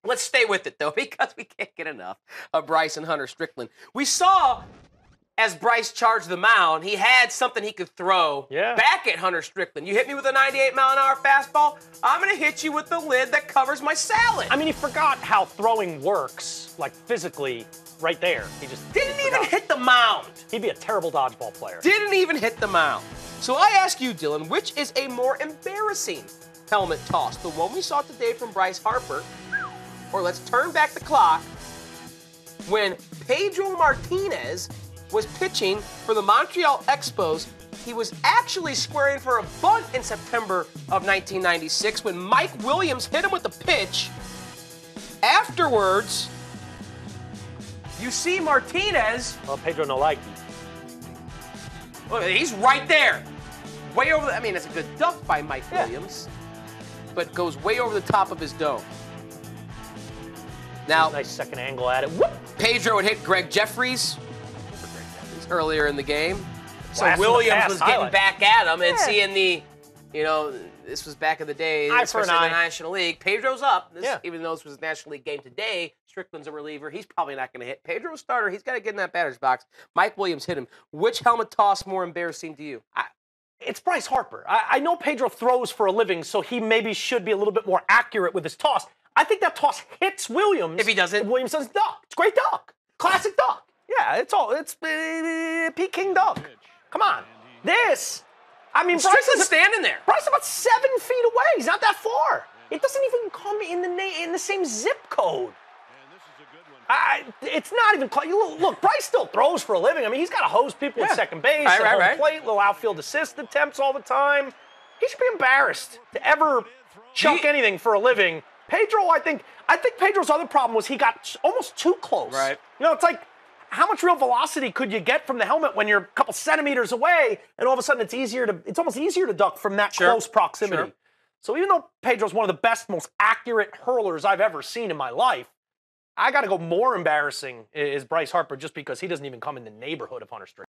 Let's stay with it, though, because we can't get enough of Bryce and Hunter Strickland. We saw, as Bryce charged the mound, he had something he could throw back at Hunter Strickland. You hit me with a 98-mile-an-hour fastball, I'm going to hit you with the lid that covers my salad. I mean, he forgot how throwing works, like physically, right there. He just didn't even hit the mound. He'd be a terrible dodgeball player. Didn't even hit the mound. So I ask you, Dylan, which is a more embarrassing helmet toss? The one we saw today from Bryce Harper, or let's turn back the clock when Pedro Martinez was pitching for the Montreal Expos. He was actually squaring for a bunt in September of 1996 when Mike Williams hit him with the pitch. Afterwards, you see Martinez. Well, Pedro no like you. Look, he's right there. Way over I mean, it's a good duck by Mike Williams, but goes way over the top of his dome. Now, nice second angle at it. Whoop! Pedro had hit Greg Jeffries earlier in the game. So Blast Williams was getting highlight. back at him and seeing the, this was back in the day, especially in the National League. Pedro's up. Even though this was a National League game today, Strickland's a reliever. He's probably not going to hit. Pedro's a starter. He's got to get in that batter's box. Mike Williams hit him. Which helmet toss more embarrassing to you? It's Bryce Harper. I know Pedro throws for a living, so he maybe should be a little bit more accurate with his toss. I think that toss hits Williams. If he doesn't. Williams doesn't duck. It's great duck. Classic duck. Yeah, it's Peking duck. Come on. I mean, Strickland's standing there. Bryce is about 7 feet away. He's not that far. It doesn't even come in the same zip code. It's not even close. Look, Bryce still throws for a living. I mean, he's got to hose people at second base, home plate, little outfield assist attempts all the time. He should be embarrassed to ever chunk anything for a living. Pedro, I think Pedro's other problem was he got almost too close. Right. It's like, how much real velocity could you get from the helmet when you're a couple centimeters away, and all of a sudden it's almost easier to duck from that close proximity. Sure. So even though Pedro's one of the best, most accurate hurlers I've ever seen in my life, I got to go more embarrassing is Bryce Harper just because he doesn't even come in the neighborhood of Hunter Strickland.